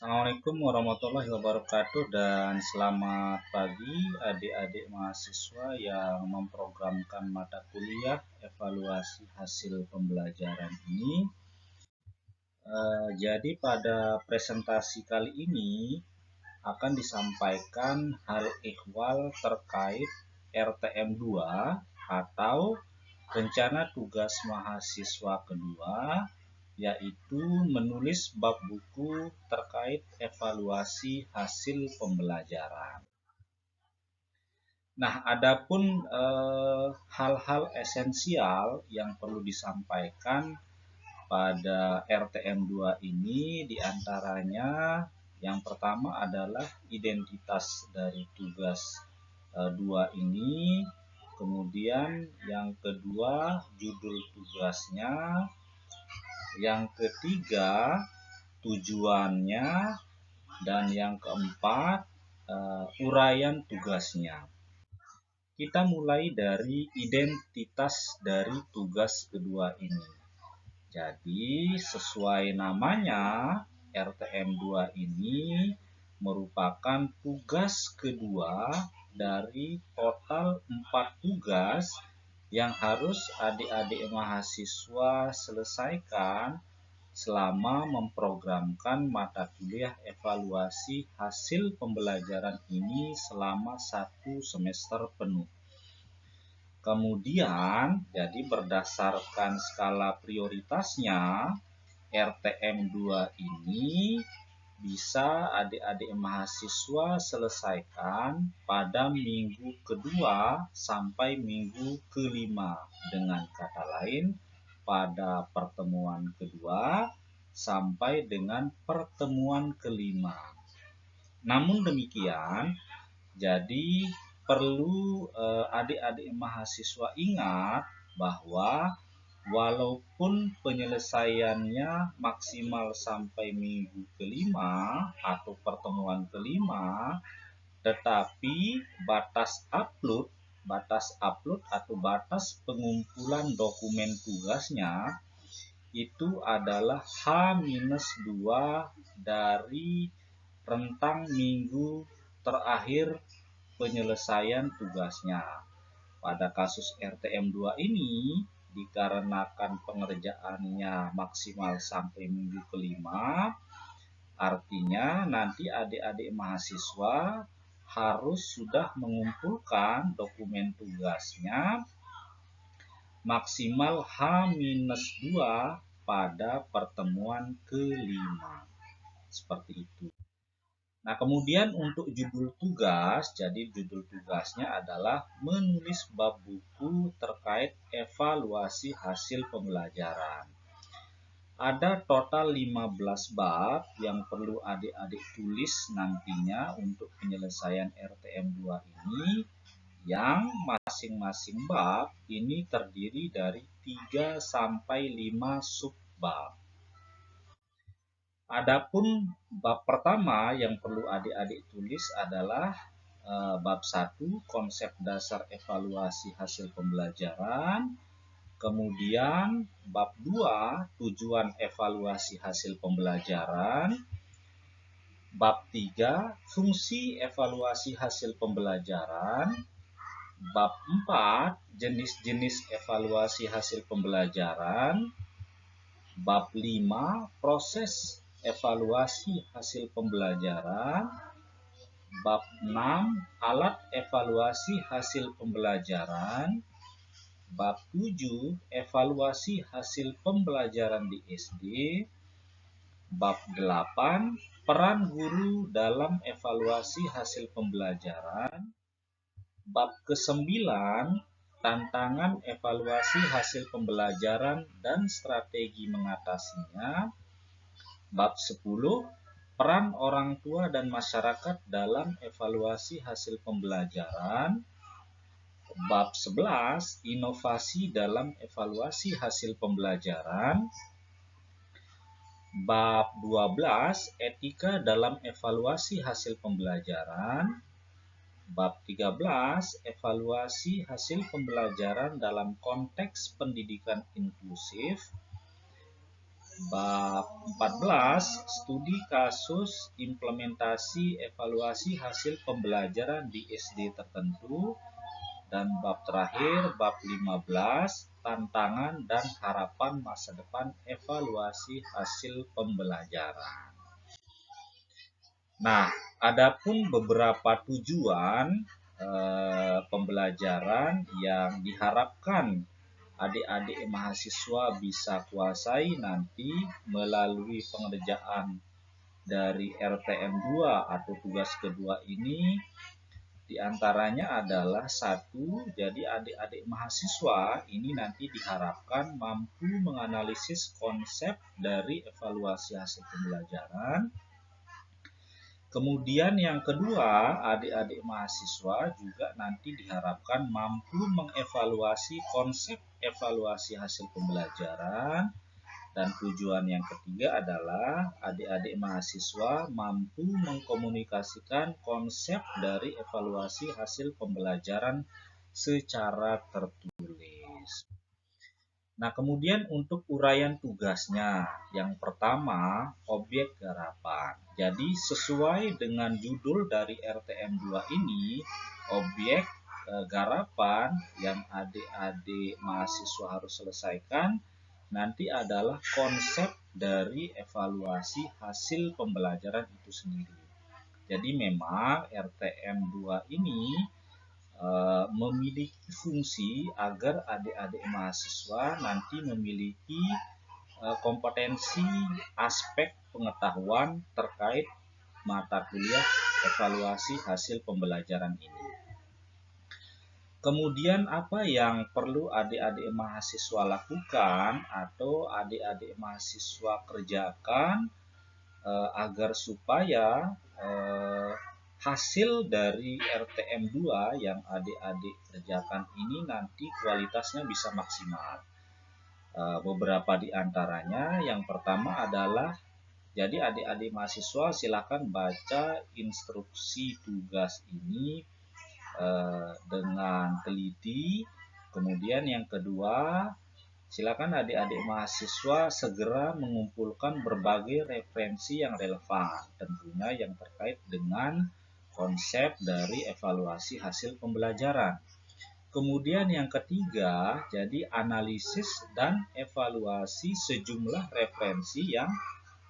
Assalamualaikum warahmatullahi wabarakatuh dan selamat pagi adik-adik mahasiswa yang memprogramkan mata kuliah evaluasi hasil pembelajaran ini. Jadi pada presentasi kali ini akan disampaikan hal ehwal terkait RTM 2 atau rencana tugas mahasiswa kedua, yaitu menulis bab buku terkait evaluasi hasil pembelajaran. Nah, adapun hal-hal esensial yang perlu disampaikan pada RTM 2 ini diantaranya yang pertama adalah identitas dari tugas 2 ini, kemudian yang kedua judul tugasnya, yang ketiga tujuannya, dan yang keempat uraian tugasnya. Kita mulai dari identitas dari tugas kedua ini. Jadi sesuai namanya, RTM 2 ini merupakan tugas kedua dari total 4 tugas yang harus adik-adik mahasiswa selesaikan selama memprogramkan mata kuliah evaluasi hasil pembelajaran ini selama 1 semester penuh. Kemudian, jadi berdasarkan skala prioritasnya, RTM 2 ini bisa adik-adik mahasiswa selesaikan pada minggu kedua sampai minggu kelima. Dengan kata lain, pada pertemuan kedua sampai dengan pertemuan kelima. Namun demikian, jadi perlu adik-adik mahasiswa ingat bahwa walaupun penyelesaiannya maksimal sampai minggu kelima atau pertemuan kelima, tetapi batas upload atau batas pengumpulan dokumen tugasnya itu adalah H-2 dari rentang minggu terakhir penyelesaian tugasnya. Pada kasus RTM 2 ini, dikarenakan pengerjaannya maksimal sampai minggu kelima, artinya nanti adik-adik mahasiswa harus sudah mengumpulkan dokumen tugasnya maksimal H-2 pada pertemuan kelima. Seperti itu. Nah, kemudian untuk judul tugas, jadi judul tugasnya adalah menulis bab buku terkait evaluasi hasil pembelajaran. Ada total 15 bab yang perlu adik-adik tulis nantinya untuk penyelesaian RTM 2 ini, yang masing-masing bab ini terdiri dari 3 sampai 5 subbab. Adapun bab pertama yang perlu adik-adik tulis adalah bab 1, konsep dasar evaluasi hasil pembelajaran. Kemudian bab 2, tujuan evaluasi hasil pembelajaran. Bab 3, fungsi evaluasi hasil pembelajaran. Bab 4, jenis-jenis evaluasi hasil pembelajaran. Bab 5, proses evaluasi hasil pembelajaran. Bab 6, alat evaluasi hasil pembelajaran. Bab 7, evaluasi hasil pembelajaran di SD. Bab 8, peran guru dalam evaluasi hasil pembelajaran. Bab ke-9, tantangan evaluasi hasil pembelajaran dan strategi mengatasinya. Bab 10, peran orang tua dan masyarakat dalam evaluasi hasil pembelajaran. Bab 11, inovasi dalam evaluasi hasil pembelajaran. Bab 12, etika dalam evaluasi hasil pembelajaran. Bab 13, evaluasi hasil pembelajaran dalam konteks pendidikan inklusif. Bab 14, studi kasus implementasi evaluasi hasil pembelajaran di SD tertentu. Dan bab terakhir, bab 15, tantangan dan harapan masa depan evaluasi hasil pembelajaran. Nah, adapun beberapa tujuan pembelajaran yang diharapkan adik-adik mahasiswa bisa kuasai nanti melalui pengerjaan dari RTM 2 atau tugas kedua ini. Di antaranya adalah satu, jadi adik-adik mahasiswa ini nanti diharapkan mampu menganalisis konsep dari evaluasi hasil pembelajaran. Kemudian yang kedua, adik-adik mahasiswa juga nanti diharapkan mampu mengevaluasi konsep evaluasi hasil pembelajaran. Dan tujuan yang ketiga adalah adik-adik mahasiswa mampu mengkomunikasikan konsep dari evaluasi hasil pembelajaran secara tertulis. Nah, kemudian untuk uraian tugasnya, yang pertama, objek garapan. Jadi, sesuai dengan judul dari RTM 2 ini, objek garapan yang adik-adik mahasiswa harus selesaikan nanti adalah konsep dari evaluasi hasil pembelajaran itu sendiri. Jadi memang RTM 2 ini memiliki fungsi agar adik-adik mahasiswa nanti memiliki kompetensi aspek pengetahuan terkait mata kuliah evaluasi hasil pembelajaran ini. Kemudian apa yang perlu adik-adik mahasiswa lakukan atau adik-adik mahasiswa kerjakan agar supaya hasil dari RTM 2 yang adik-adik kerjakan ini nanti kualitasnya bisa maksimal. Beberapa di antaranya, yang pertama adalah, jadi adik-adik mahasiswa silakan baca instruksi tugas ini dengan teliti. Kemudian yang kedua, silakan adik-adik mahasiswa segera mengumpulkan berbagai referensi yang relevan, tentunya yang terkait dengan konsep dari evaluasi hasil pembelajaran. Kemudian yang ketiga, jadi analisis dan evaluasi sejumlah referensi yang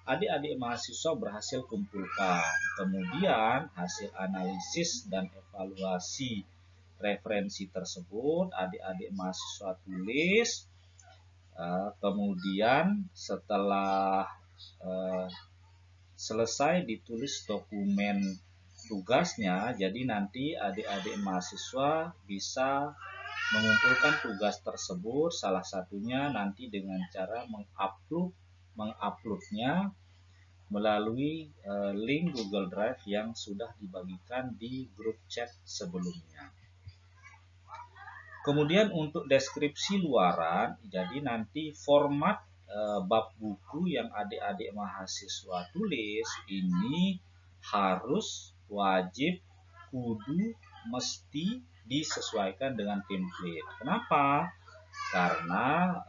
adik-adik mahasiswa berhasil kumpulkan. Kemudian hasil analisis dan evaluasi referensi tersebut adik-adik mahasiswa tulis. Kemudian setelah selesai ditulis dokumen tugasnya, jadi nanti adik-adik mahasiswa bisa mengumpulkan tugas tersebut, salah satunya nanti dengan cara menguploadnya melalui link Google Drive yang sudah dibagikan di grup chat sebelumnya. Kemudian untuk deskripsi luaran, jadi nanti format bab buku yang adik-adik mahasiswa tulis ini harus wajib kudu mesti disesuaikan dengan template. Kenapa? Karena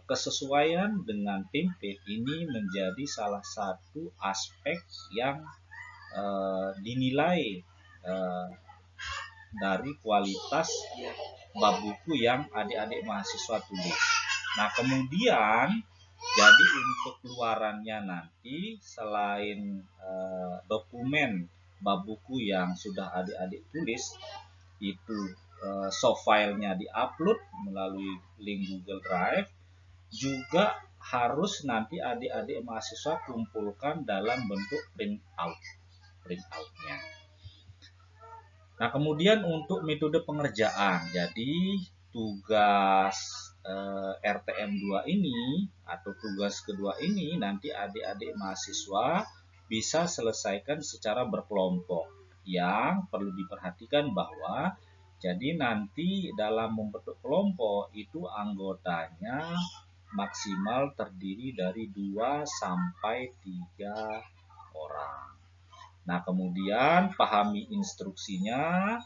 kesesuaian dengan template ini menjadi salah satu aspek yang dinilai dari kualitas bab buku yang adik-adik mahasiswa tulis. Nah, kemudian jadi untuk luarannya nanti selain dokumen bab buku yang sudah adik-adik tulis itu soft filenya diupload melalui link Google Drive, juga harus nanti adik-adik mahasiswa kumpulkan dalam bentuk printoutnya. Nah, kemudian untuk metode pengerjaan, jadi tugas RTM 2 ini atau tugas kedua ini nanti adik-adik mahasiswa bisa selesaikan secara berkelompok. Yang perlu diperhatikan bahwa jadi nanti dalam membentuk kelompok itu anggotanya maksimal terdiri dari 2 sampai 3 orang. Nah, kemudian pahami instruksinya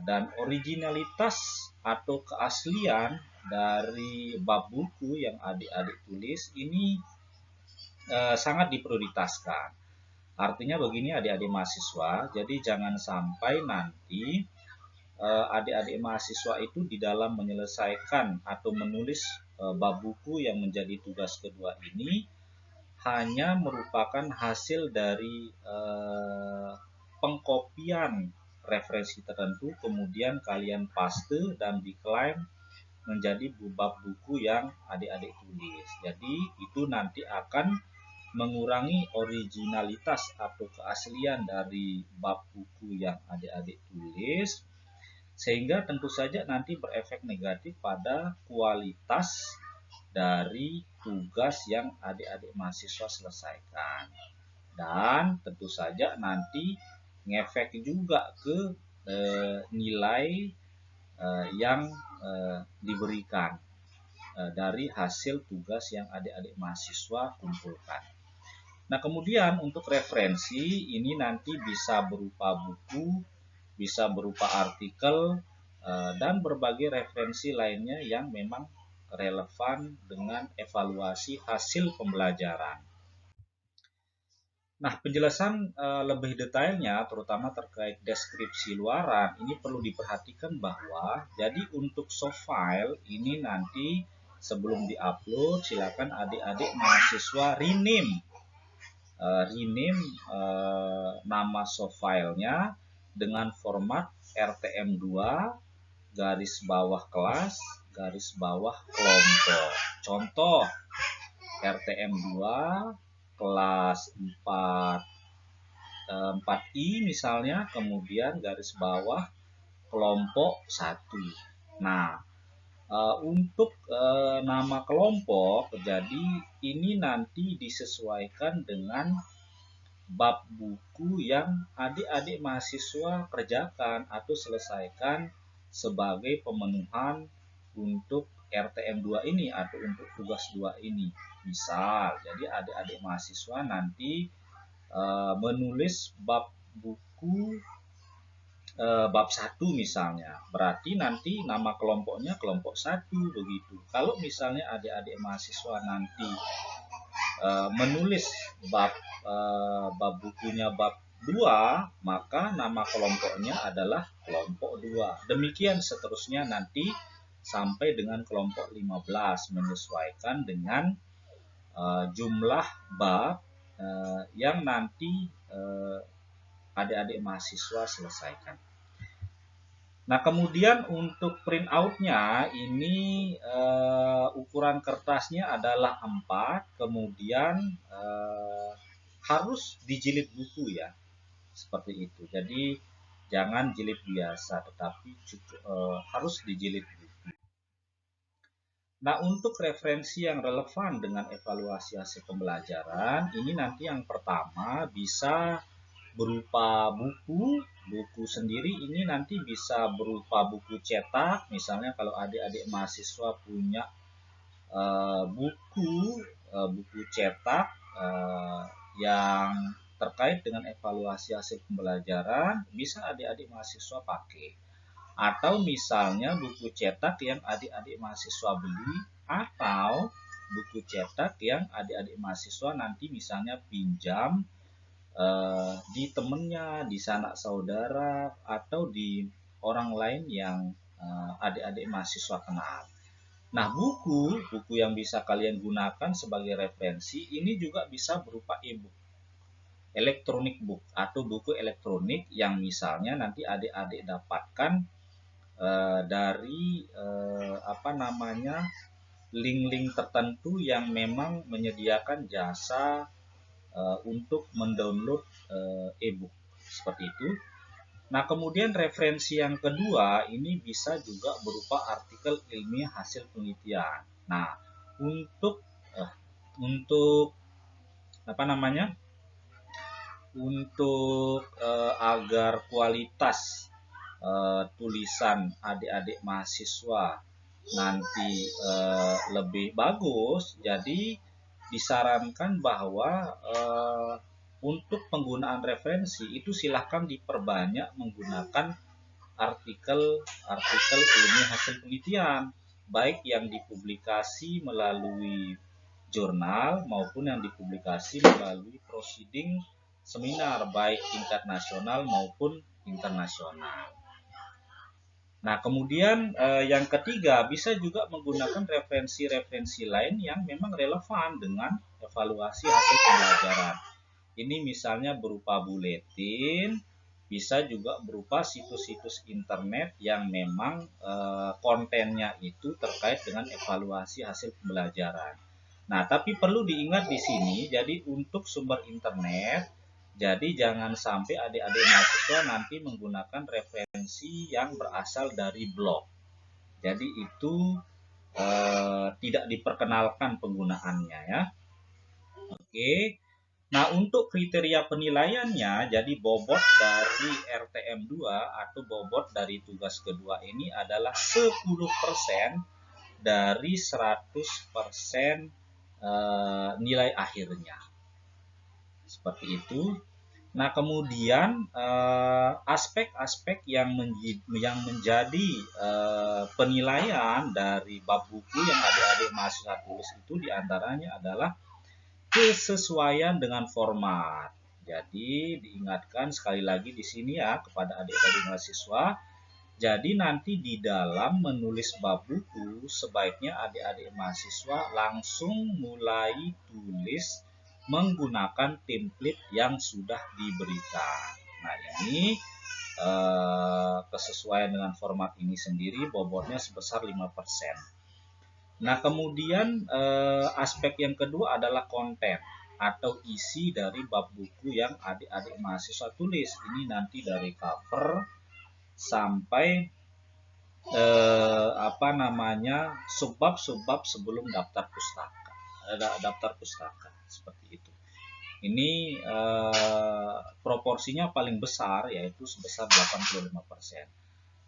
dan originalitas atau keaslian dari bab buku yang adik-adik tulis ini sangat diprioritaskan. Artinya begini adik-adik mahasiswa, jadi jangan sampai nanti adik-adik mahasiswa itu di dalam menyelesaikan atau menulis bab buku yang menjadi tugas kedua ini hanya merupakan hasil dari pengkopian referensi tertentu, kemudian kalian paste dan diklaim menjadi bab buku yang adik-adik tulis. Jadi itu nanti akan mengurangi originalitas atau keaslian dari bab buku yang adik-adik tulis, sehingga tentu saja nanti berefek negatif pada kualitas dari tugas yang adik-adik mahasiswa selesaikan. Dan tentu saja nanti ngefek juga ke nilai yang diberikan dari hasil tugas yang adik-adik mahasiswa kumpulkan. Nah, kemudian untuk referensi ini nanti bisa berupa buku, bisa berupa artikel, dan berbagai referensi lainnya yang memang relevan dengan evaluasi hasil pembelajaran. Nah, penjelasan lebih detailnya terutama terkait deskripsi luaran ini perlu diperhatikan bahwa jadi untuk soft file ini nanti sebelum diupload silakan adik-adik mahasiswa rename nama soft filenya dengan format RTM2 garis bawah kelas garis bawah kelompok. Contoh RTM2 kelas 4I misalnya, kemudian garis bawah kelompok 1. Nah, untuk nama kelompok, jadi ini nanti disesuaikan dengan bab buku yang adik-adik mahasiswa kerjakan atau selesaikan sebagai pemenuhan untuk RTM2 ini atau untuk tugas 2 ini. Misal, jadi adik-adik mahasiswa nanti menulis bab buku bab 1 misalnya, berarti nanti nama kelompoknya kelompok 1 begitu. Kalau misalnya adik-adik mahasiswa nanti menulis bab bukunya bab 2, maka nama kelompoknya adalah kelompok 2. Demikian seterusnya nanti sampai dengan kelompok 15 menyesuaikan dengan jumlah bab yang nanti adik-adik mahasiswa selesaikan. Nah, kemudian untuk print out-nya ini ukuran kertasnya adalah 4, kemudian harus dijilid buku ya, seperti itu. Jadi jangan jilid biasa, tetapi harus dijilid buku. Nah, untuk referensi yang relevan dengan evaluasi hasil pembelajaran, ini nanti yang pertama bisa berupa buku sendiri, ini nanti bisa berupa buku cetak. Misalnya kalau adik-adik mahasiswa punya buku cetak yang terkait dengan evaluasi hasil pembelajaran, bisa adik-adik mahasiswa pakai. Atau misalnya buku cetak yang adik-adik mahasiswa beli, atau buku cetak yang adik-adik mahasiswa nanti misalnya pinjam di temennya, di sanak saudara, atau di orang lain yang adik-adik mahasiswa kenal. Nah, buku yang bisa kalian gunakan sebagai referensi ini juga bisa berupa e-book, electronic book, atau buku elektronik yang misalnya nanti adik-adik dapatkan dari link-link tertentu yang memang menyediakan jasa untuk mendownload e-book seperti itu. Nah, kemudian referensi yang kedua ini bisa juga berupa artikel ilmiah hasil penelitian. Nah, untuk agar kualitas tulisan adik-adik mahasiswa nanti lebih bagus, jadi disarankan bahwa untuk penggunaan referensi itu silahkan diperbanyak menggunakan artikel ilmiah hasil penelitian. baik yang dipublikasi melalui jurnal maupun yang dipublikasi melalui proceeding seminar baik tingkat nasional maupun internasional. Nah, kemudian yang ketiga, bisa juga menggunakan referensi-referensi lain yang memang relevan dengan evaluasi hasil pembelajaran. Ini misalnya berupa buletin, bisa juga berupa situs-situs internet yang memang kontennya itu terkait dengan evaluasi hasil pembelajaran. Nah, tapi perlu diingat di sini, jadi untuk sumber internet, jadi jangan sampai adik-adik mahasiswa nanti menggunakan referensi yang berasal dari blog. Jadi itu tidak diperkenalkan penggunaannya ya. Oke. Nah, untuk kriteria penilaiannya, jadi bobot dari RTM 2 atau bobot dari tugas kedua ini adalah 10% dari 100% nilai akhirnya. Seperti itu. Nah, kemudian aspek-aspek yang menjadi penilaian dari bab buku yang adik-adik mahasiswa tulis itu diantaranya adalah kesesuaian dengan format. Jadi diingatkan sekali lagi di sini ya kepada adik-adik mahasiswa. Jadi nanti di dalam menulis bab buku sebaiknya adik-adik mahasiswa langsung mulai tulis menggunakan template yang sudah diberikan. Nah, ini kesesuaian dengan format ini sendiri bobotnya sebesar 5%. Nah, kemudian aspek yang kedua adalah konten atau isi dari bab buku yang adik-adik mahasiswa tulis. Ini nanti dari cover sampai subbab-subbab sebelum daftar pustaka seperti itu. Ini proporsinya paling besar yaitu sebesar 85%.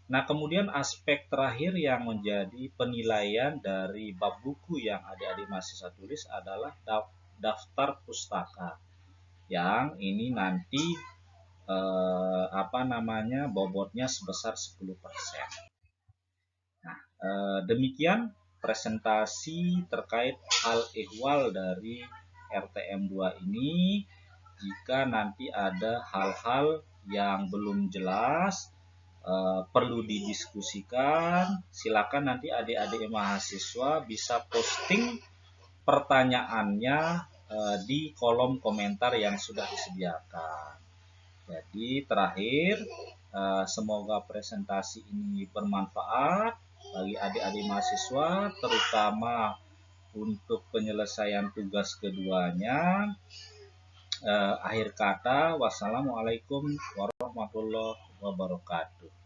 Nah, kemudian aspek terakhir yang menjadi penilaian dari bab buku yang adik-adik mahasiswa tulis adalah daftar pustaka. Yang ini nanti bobotnya sebesar 10%. Nah, demikian presentasi terkait hal ehwal dari RTM 2 ini. Jika nanti ada hal-hal yang belum jelas, perlu didiskusikan, silakan nanti adik-adik mahasiswa bisa posting pertanyaannya di kolom komentar yang sudah disediakan. Jadi terakhir, semoga presentasi ini bermanfaat bagi adik-adik mahasiswa, terutama untuk penyelesaian tugas keduanya. Akhir kata, wassalamualaikum warahmatullahi wabarakatuh.